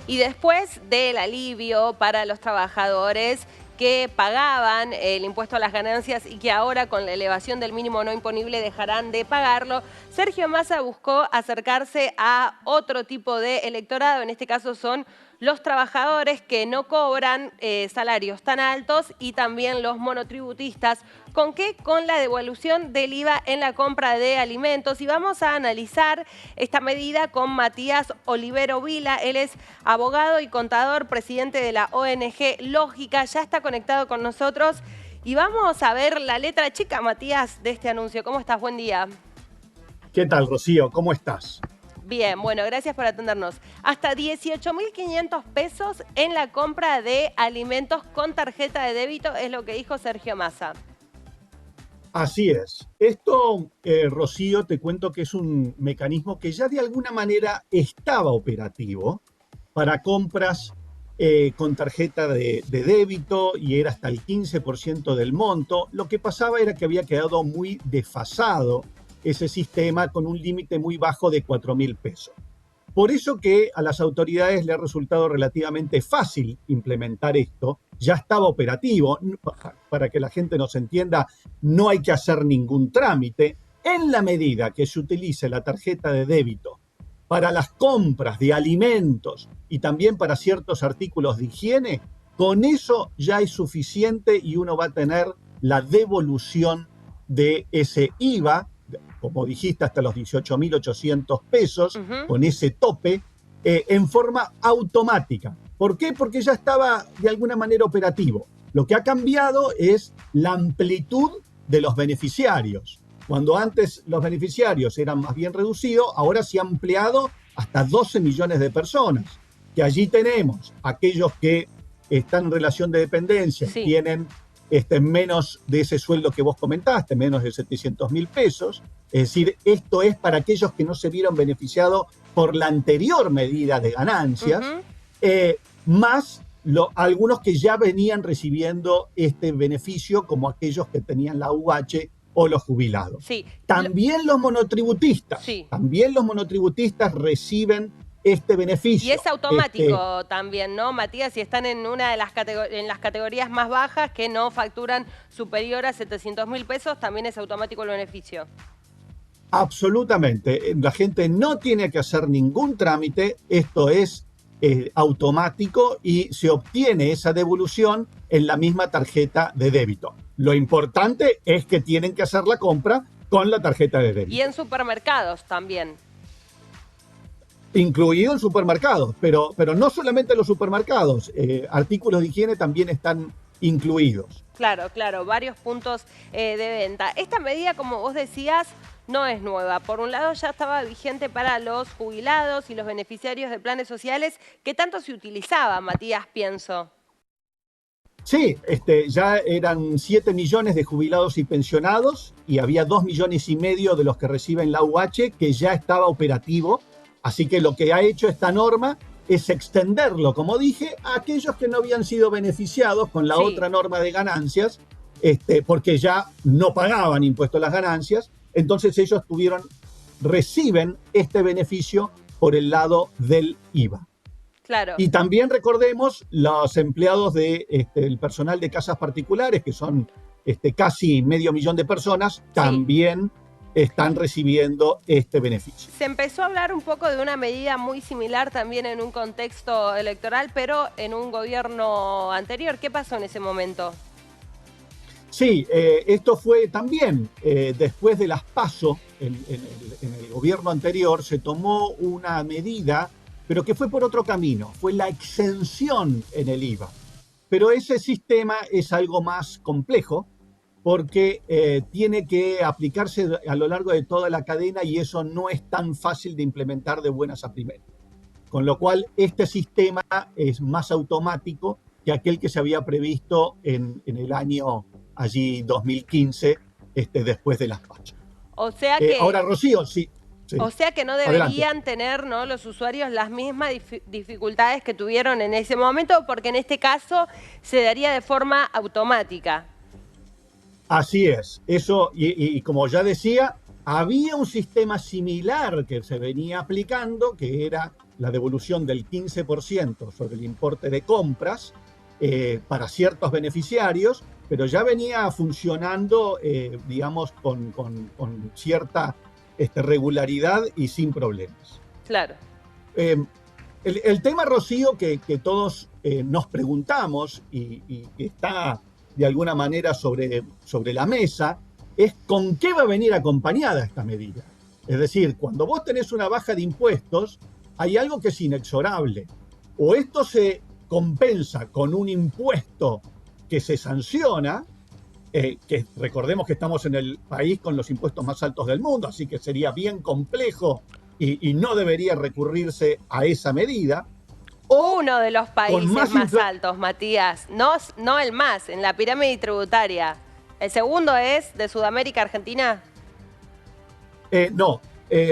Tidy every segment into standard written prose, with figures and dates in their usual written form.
y después del alivio para los trabajadores que pagaban el impuesto a las ganancias y que ahora con la elevación del mínimo no imponible dejarán de pagarlo, Sergio Massa buscó acercarse a otro tipo de electorado, en este caso son los trabajadores que no cobran salarios tan altos y también los monotributistas. ¿Con qué? Con la devolución del IVA en la compra de alimentos. Y vamos a analizar esta medida con Matías Olivero Vila. Él es abogado y contador, presidente de la ONG Lógica. Ya está conectado con nosotros. Y vamos a ver la letra chica, Matías, de este anuncio. ¿Cómo estás? Buen día. ¿Qué tal, Rocío? ¿Cómo estás? Bien, bueno, gracias por atendernos. Hasta 18.500 pesos en la compra de alimentos con tarjeta de débito es lo que dijo Sergio Massa. Así es. Esto, Rocío, te cuento que es un mecanismo que ya de alguna manera estaba operativo para compras con tarjeta de débito y era hasta el 15% del monto. Lo que pasaba era que había quedado muy desfasado ese sistema con un límite muy bajo de 4.000 pesos. Por eso que a las autoridades le ha resultado relativamente fácil implementar esto. Ya estaba operativo. Para que la gente nos entienda, no hay que hacer ningún trámite. En la medida que se utilice la tarjeta de débito para las compras de alimentos y también para ciertos artículos de higiene, con eso ya es suficiente y uno va a tener la devolución de ese IVA, como dijiste, hasta los 18.800 pesos, con ese tope, en forma automática. ¿Por qué? Porque ya estaba de alguna manera operativo. Lo que ha cambiado es la amplitud de los beneficiarios. Cuando antes los beneficiarios eran más bien reducidos, ahora se ha ampliado hasta 12 millones de personas. Que allí tenemos aquellos que están en relación de dependencia, Sí. tienen menos de ese sueldo que vos comentaste, menos de 700.000 pesos. Es decir, esto es para aquellos que no se vieron beneficiados por la anterior medida de ganancias, más algunos que ya venían recibiendo este beneficio, como aquellos que tenían la UH o los jubilados. Sí. También los monotributistas, Sí. también los monotributistas reciben este beneficio. Y es automático también, ¿no, Matías? Si están en una de las categorías más bajas que no facturan superior a 700.000 pesos, también es automático el beneficio. Absolutamente. La gente no tiene que hacer ningún trámite. Esto es automático y se obtiene esa devolución en la misma tarjeta de débito. Lo importante es que tienen que hacer la compra con la tarjeta de débito. Y en supermercados también. Incluido en supermercados, pero no solamente los supermercados, artículos de higiene también están incluidos. Claro, claro, varios puntos de venta. Esta medida, como vos decías, no es nueva. Por un lado ya estaba vigente para los jubilados y los beneficiarios de planes sociales. ¿Qué tanto se utilizaba, Matías, pienso? Sí, ya eran 7 millones de jubilados y pensionados y había 2,5 millones de los que reciben la UH que ya estaba operativo. Así que lo que ha hecho esta norma es extenderlo, como dije, a aquellos que no habían sido beneficiados con la otra norma de ganancias, porque ya no pagaban impuesto a las ganancias. Entonces ellos reciben este beneficio por el lado del IVA. Claro. Y también recordemos los empleados del personal de casas particulares, que son casi 500.000 de personas, también están recibiendo este beneficio. Se empezó a hablar un poco de una medida muy similar también en un contexto electoral, pero en un gobierno anterior. ¿Qué pasó en ese momento? Sí, esto fue también después de las PASO, en el gobierno anterior se tomó una medida, pero que fue por otro camino, fue la exención en el IVA. Pero ese sistema es algo más complejo porque tiene que aplicarse a lo largo de toda la cadena y eso no es tan fácil de implementar de buenas a primeras. Con lo cual, este sistema es más automático que aquel que se había previsto en el año allí 2015, después de las PASO. O sea que... ahora, Rocío, sí. O sea que no deberían tener, ¿no?, los usuarios las mismas dificultades que tuvieron en ese momento, porque en este caso se daría de forma automática. Así es. Eso, y como ya decía, había un sistema similar que se venía aplicando, que era la devolución del 15% sobre el importe de compras para ciertos beneficiarios, pero ya venía funcionando, digamos, con cierta regularidad y sin problemas. Claro. El tema, Rocío, que todos nos preguntamos y que está de alguna manera sobre la mesa, es con qué va a venir acompañada esta medida. Es decir, cuando vos tenés una baja de impuestos, hay algo que es inexorable. O esto se compensa con un impuesto que se sanciona, que recordemos que estamos en el país con los impuestos más altos del mundo, así que sería bien complejo y no debería recurrirse a esa medida. Uno de los países más altos, Matías, no el más, en la pirámide tributaria. ¿El segundo es de Sudamérica, Argentina? No,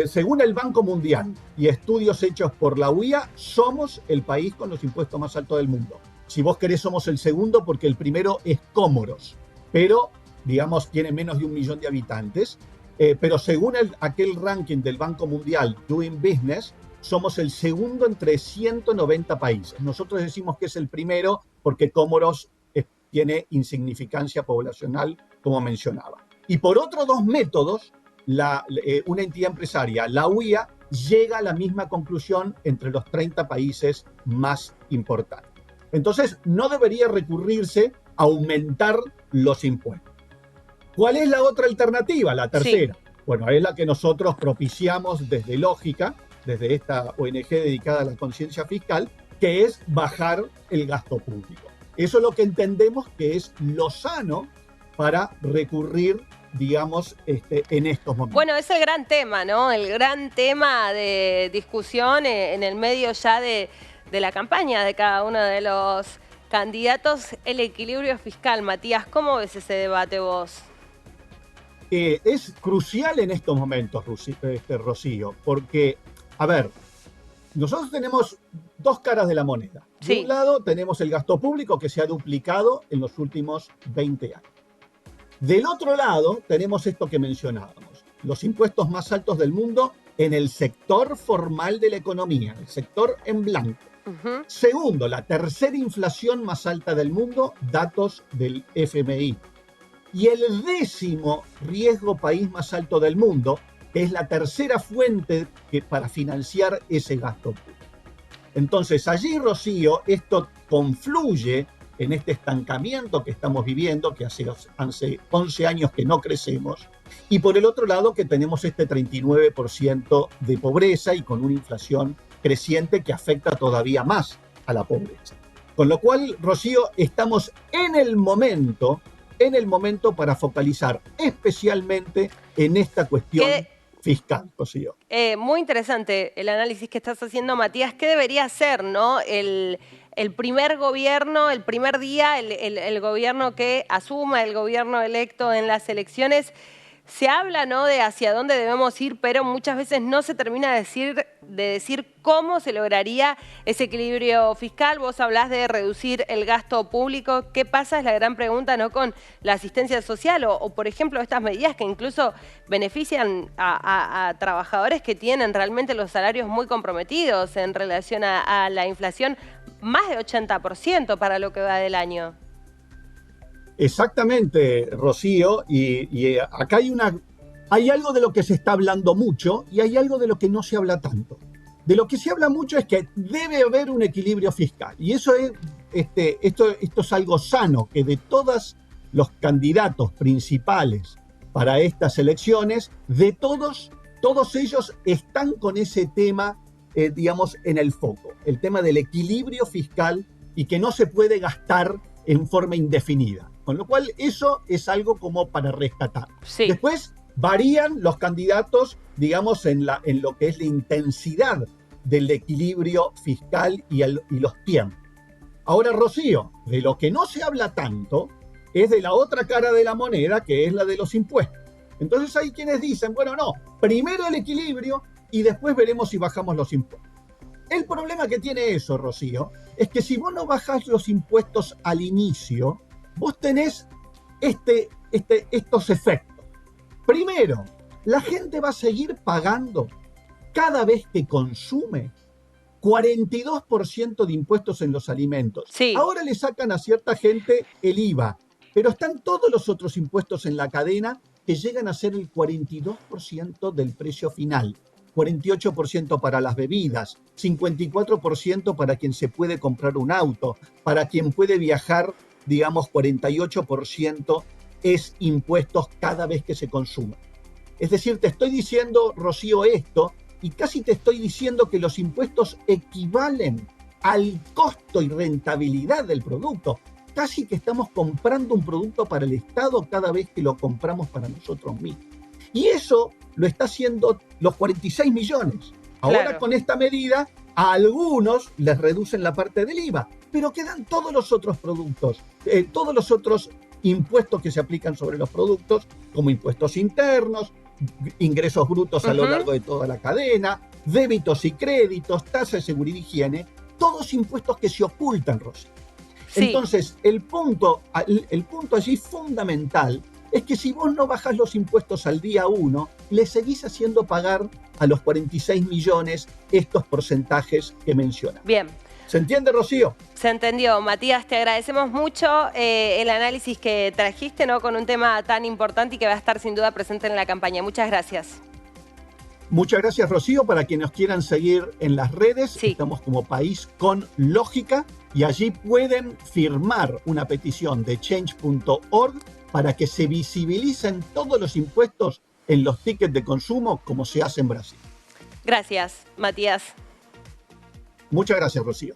según el Banco Mundial y estudios hechos por la UIA, somos el país con los impuestos más altos del mundo. Si vos querés, somos el segundo porque el primero es Comoros, pero, digamos, tiene menos de 1 millón de habitantes. Pero según aquel ranking del Banco Mundial, Doing Business, somos el segundo entre 190 países. Nosotros decimos que es el primero porque Comoros tiene insignificancia poblacional, como mencionaba. Y por otros 2 métodos, una entidad empresaria, la UIA, llega a la misma conclusión entre los 30 países más importantes. Entonces, no debería recurrirse a aumentar los impuestos. ¿Cuál es la otra alternativa, la tercera? Sí. Bueno, es la que nosotros propiciamos desde Lógica, desde esta ONG dedicada a la conciencia fiscal, que es bajar el gasto público. Eso es lo que entendemos que es lo sano para recurrir, digamos, en estos momentos. Bueno, es el gran tema, ¿no? El gran tema de discusión en el medio ya de la campaña de cada uno de los candidatos, el equilibrio fiscal. Matías, ¿cómo ves ese debate vos? Es crucial en estos momentos, Rocío, porque, a ver, nosotros tenemos 2 caras de la moneda. De un lado tenemos el gasto público que se ha duplicado en los últimos 20 años. Del otro lado tenemos esto que mencionábamos, los impuestos más altos del mundo en el sector formal de la economía, el sector en blanco. Segundo, la tercera inflación más alta del mundo, datos del FMI. Y el 10º riesgo país más alto del mundo, que es la tercera fuente para financiar ese gasto público. Entonces, allí, Rocío, esto confluye en este estancamiento que estamos viviendo, que hace 11 años que no crecemos, y por el otro lado que tenemos este 39% de pobreza y con una inflación creciente que afecta todavía más a la pobreza. Con lo cual, Rocío, estamos en el momento para focalizar especialmente en esta cuestión fiscal, Rocío. Muy interesante el análisis que estás haciendo, Matías. ¿Qué debería ser, no? El primer gobierno, el primer día, el gobierno que asuma, el gobierno electo en las elecciones. Se habla, ¿no?, de hacia dónde debemos ir, pero muchas veces no se termina de decir cómo se lograría ese equilibrio fiscal. Vos hablás de reducir el gasto público. ¿Qué pasa? Es la gran pregunta, ¿no?, con la asistencia social o por ejemplo, estas medidas que incluso benefician a trabajadores que tienen realmente los salarios muy comprometidos en relación a la inflación, más de 80% para lo que va del año. Exactamente, Rocío, y acá hay algo de lo que se está hablando mucho y hay algo de lo que no se habla tanto. De lo que se habla mucho es que debe haber un equilibrio fiscal y eso es, esto es algo sano, que de todos los candidatos principales para estas elecciones, de todos ellos están con ese tema, digamos, en el foco, el tema del equilibrio fiscal y que no se puede gastar en forma indefinida. Con lo cual, eso es algo como para rescatar. Sí. Después, varían los candidatos, digamos, en lo que es la intensidad del equilibrio fiscal y los tiempos. Ahora, Rocío, de lo que no se habla tanto es de la otra cara de la moneda, que es la de los impuestos. Entonces hay quienes dicen, bueno, no, primero el equilibrio y después veremos si bajamos los impuestos. El problema que tiene eso, Rocío, es que si vos no bajás los impuestos al inicio, vos tenés estos efectos. Primero, la gente va a seguir pagando cada vez que consume. 42% de impuestos en los alimentos. Sí. Ahora le sacan a cierta gente el IVA, pero están todos los otros impuestos en la cadena que llegan a ser el 42% del precio final. 48% para las bebidas, 54% para quien se puede comprar un auto, para quien puede viajar, digamos, 48% es impuestos cada vez que se consume. Es decir, te estoy diciendo, Rocío, esto, y casi te estoy diciendo que los impuestos equivalen al costo y rentabilidad del producto. Casi que estamos comprando un producto para el Estado cada vez que lo compramos para nosotros mismos. Y eso lo está haciendo los 46 millones. Ahora Claro. con esta medida, a algunos les reducen la parte del IVA, pero quedan todos los otros productos, todos los otros impuestos que se aplican sobre los productos, como impuestos internos, ingresos brutos a lo largo de toda la cadena, débitos y créditos, tasa de seguridad y higiene, todos impuestos que se ocultan, Rosy. Sí. Entonces, el punto allí fundamental es que si vos no bajás los impuestos al día 1, le seguís haciendo pagar a los 46 millones estos porcentajes que mencionan. Bien. ¿Se entiende, Rocío? Se entendió. Matías, te agradecemos mucho el análisis que trajiste, ¿no?, con un tema tan importante y que va a estar sin duda presente en la campaña. Muchas gracias. Muchas gracias, Rocío. Para quienes nos quieran seguir en las redes, sí, estamos como País con Lógica y allí pueden firmar una petición de change.org para que se visibilicen todos los impuestos en los tickets de consumo como se hace en Brasil. Gracias, Matías. Muchas gracias, Rocío.